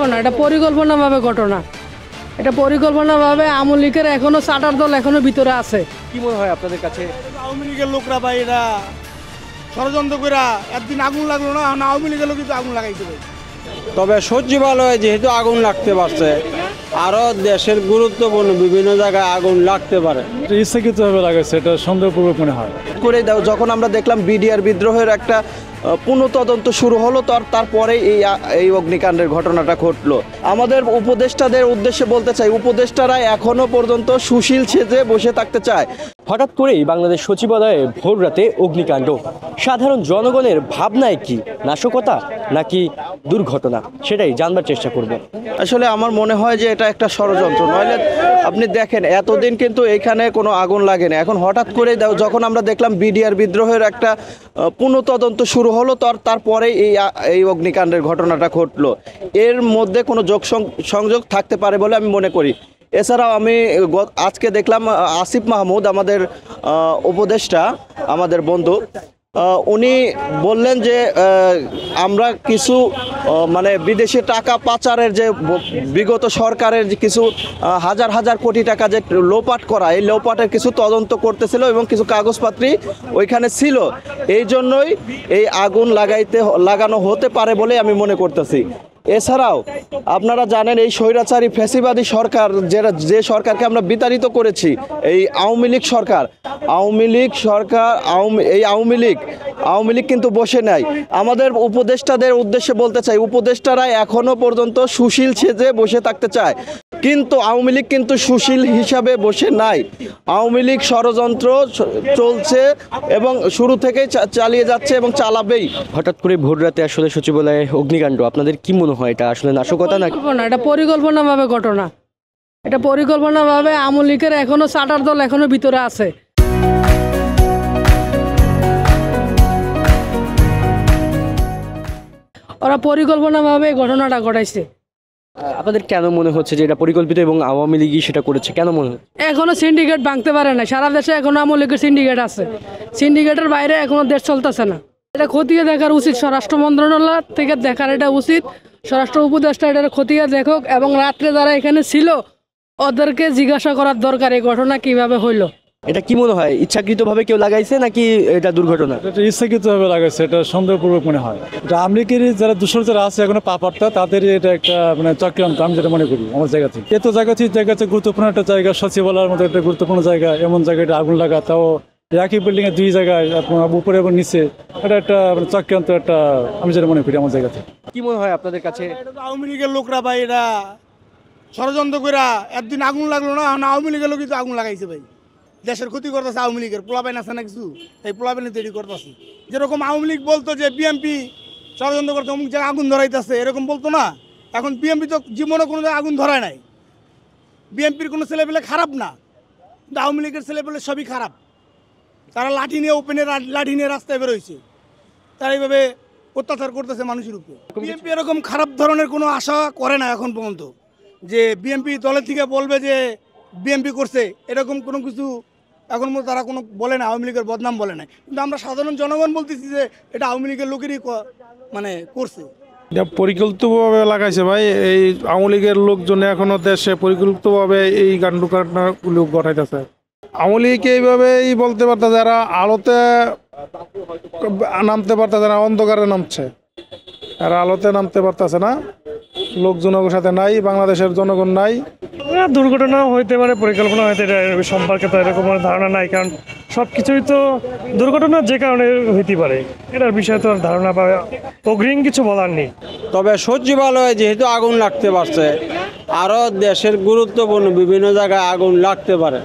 না, এটা পরিকল্পনাভাবে ঘটনা। এটা পরিকল্পনাভাবে আওয়ামী লীগের এখনো চাটার দল এখনো ভিতরে আছে। কি মনে হয় আপনাদের কাছে? আওয়ামী লীগের লোকরা ভাই এরা ষড়যন্ত্র করে একদিন আগুন লাগলো না, আওয়ামী লীগের লোক কিন্তু আগুন লাগাইছে ভাই। তবে সচিবালয়ে যেহেতু আগুন লাগতে পারছে, আরো দেশের গুরুত্বপূর্ণ বিভিন্ন জায়গায় আগুন লাগতে পারে। ইচ্ছাকৃতভাবে লাগাইছে, এটা সন্দেহপূর্বক মনে হয়। করে দাও, যখন আমরা দেখলাম বিডিআর বিদ্রোহের একটা পুনঃতদন্ত শুরু হলো, তারপরে এই অগ্নিকাণ্ডের ঘটনাটা ঘটলো। আমাদের উপদেষ্টাদের উদ্দেশ্যে বলতে চাই, উপদেষ্টারা এখনো পর্যন্ত সুশীল সেজে বসে থাকতে চায়। হঠাৎ করেই বাংলাদেশ সচিবালয়ে ভোর রাতে অগ্নিকাণ্ড। সাধারণ জনগণের ভাবনায় কি নাশকতা নাকি দুর্ঘটনা, সেটাই জানবার চেষ্টা করব। আসলে আমার মনে হয় যে এটা একটা ষড়যন্ত্র। নইলে আপনি দেখেন এতদিন কিন্তু এখানে কোনো আগুন লাগে না, এখন হঠাৎ করে যখন আমরা দেখলাম বিডিআর বিদ্রোহের একটা পুনঃতদন্ত শুরু হলো, তারপরে এই অগ্নিকাণ্ডের ঘটনাটা ঘটলো। এর মধ্যে কোনো সংযোগ থাকতে পারে বলে আমি মনে করি। এছাড়াও আমি আজকে দেখলাম আসিফ মাহমুদ, আমাদের উপদেষ্টা, আমাদের বন্ধু, উনি বললেন যে আমরা কিছু মানে বিদেশি টাকা পাচারের যে বিগত সরকারের যে কিছু হাজার হাজার কোটি টাকা যে লোপাট করা, এই লোপাটের কিছু তদন্ত করতেছিল এবং কিছু কাগজপত্রই ওইখানে ছিল। এই জন্যই এই আগুন লাগানো হতে পারে বলে আমি মনে করতেছি। এছাড়াও আপনারা জানেন এই স্বৈরাচারী ফ্যাসিবাদী সরকার, যে সরকারকে আমরা বিতাড়িত করেছি, এই আওয়ামী লীগ সরকার, এই আওয়ামী লীগ কিন্তু বসে নাই। আমাদের উপদেষ্টাদের উদ্দেশ্যে বলতে চাই, উপদেষ্টারা এখনো পর্যন্ত সুশীল সেজে বসে থাকতে চায়, কিন্তু আওয়ামী লীগ কিন্তু সুশীল হিসাবে বসে নাই। আওয়ামী লীগ ষড়যন্ত্র চলছে এবং শুরু থেকেই চালিয়ে যাচ্ছে এবং চালাবেই। হঠাৎ করে ভোর রাতে আসলে সচিবালয়ে অগ্নিকাণ্ড, আপনাদের কি মনে হয় এটা আসলে নাশকতা নাকি? এটা পরিকল্পনাভাবে ঘটনা। এটা পরিকল্পনাভাবে আওয়ামী লীগের এখনো চাটার দল এখনো ভিতরে আছে। ওরা পরিকল্পনাভাবে ঘটনাটা ঘটাইছে। আপনাদের কেন মনে হচ্ছে যে এটা পরিকল্পিত এবং আওয়ামী লীগই সেটা করেছে, কেন মনে হচ্ছে? এখনো সিন্ডিকেট ভাঙতে পারে না, সারা দেশে এখনো আওয়ামী লীগের সিন্ডিকেট আছে। সিন্ডিকেটের বাইরে এখনো দেশ চলতেছে না। এটা খতিয়ে দেখার উচিত, স্বরাষ্ট্র মন্ত্রণালয় থেকে দেখার এটা উচিত। স্বরাষ্ট্র উপদেষ্টা এটা খতিয়ে দেখুক এবং রাত্রে যারা এখানে ছিল ওদেরকে জিজ্ঞাসা করার দরকার এই ঘটনা কিভাবে হইলো। এটা কি মনে হয়, ইচ্ছাকৃতভাবে কেউ লাগাইছে নাকি এটা দুর্ঘটনা? এটা ইচ্ছাকৃতভাবে লাগাইছে, এটা সন্দেহপূর্বক মনে হয়। এটা আমেরিকারই যারা দূষর যারা আছে এখনো পাপারটা, তাদেরই এটা একটা মানে চক্রান্ত, আমি যেটা মনে করি আমার জায়গা থেকে। এত জায়গা থেকে গুরুত্বপূর্ণ একটা জায়গা, সচিবালয়ের মতো একটা গুরুত্বপূর্ণ জায়গা, এমন জায়গায় আগুন লাগা, তাও একই বিল্ডিং এর দুই জায়গায়, আপনার উপরে এবং নিচে, এটা একটা চক্রান্ত, একটা আমি যেটা মনে করি আমার জায়গা থেকে। কি মনে হয় আপনাদের কাছে? আওয়ামী লীগের লোকরা ভাই এরা ষড়যন্ত্র করে একদিন আগুন লাগলো না, আওয়ামী লীগের লোক কিন্তু আগুন লাগাইছে ভাই। দেশের ক্ষতি করতেছে আওয়ামী লীগের, পোলাপাইন আছে না কিছু, এই পোলাপাইন তৈরি করতেছে। যেরকম আওয়ামী লীগ বলতো যে বিএমপি ষড়যন্ত্র করতে অমুক জায়গায় আগুন ধরাইতেছে, এরকম বলতো না। এখন বিএমপি তো জীবনে কোনো জায়গায় আগুন ধরায় নাই। বিএমপির কোনো ছেলেপেলে খারাপ না, কিন্তু আওয়ামী লীগের ছেলেপেলে সবই খারাপ। তারা লাঠি নিয়ে লাঠি নিয়ে রাস্তায় বেরোইছে, তারা এইভাবে অত্যাচার করতেছে মানুষের উপর। বিএমপি এরকম খারাপ ধরনের কোনো আশা করে না এখন পর্যন্ত, যে বিএমপি দলের থেকে বলবে যে বিএমপি করছে, এরকম কোনো কিছু এখন পর্যন্ত তারা কোনো বলে না, আওয়ামী লীগের বদনাম বলে না। কিন্তু আমরা সাধারণ জনগণ বলতেছি যে এটা আওয়ামী লীগের লোকেরই মানে করছে। এটা পরিকল্পিতভাবে লাগাইছে ভাই, এই আওয়ামী লীগের লোকজন এখনো দেশে পরিকল্পিতভাবে এই কাণ্ডগুলো ঘটাইতেছে। আওয়ামী লীগ এইভাবেই বলতে পারতো, যারা আলোতে নামতে পারতেছে না, অন্ধকারে নামছে, এরা আলোতে নামতে পারতেছে না, লোকজনের সাথে নাই, বাংলাদেশের জনগণ নাই। দুর্ঘটনা হইতে পারে, পরিকল্পনা হইতে, এটা সম্পর্কে তো এরকম ধারণা নাই, কারণ সব কিছুই তো দুর্ঘটনা যে কারণে হইতে পারে, এটার বিষয়ে তো ধারণা পাবে অগ্রিম কিছু বলার নেই। তবে সচিবালয়ে যেহেতু আগুন লাগতে পারছে, আরো দেশের গুরুত্বপূর্ণ বিভিন্ন জায়গায় আগুন লাগতে পারে।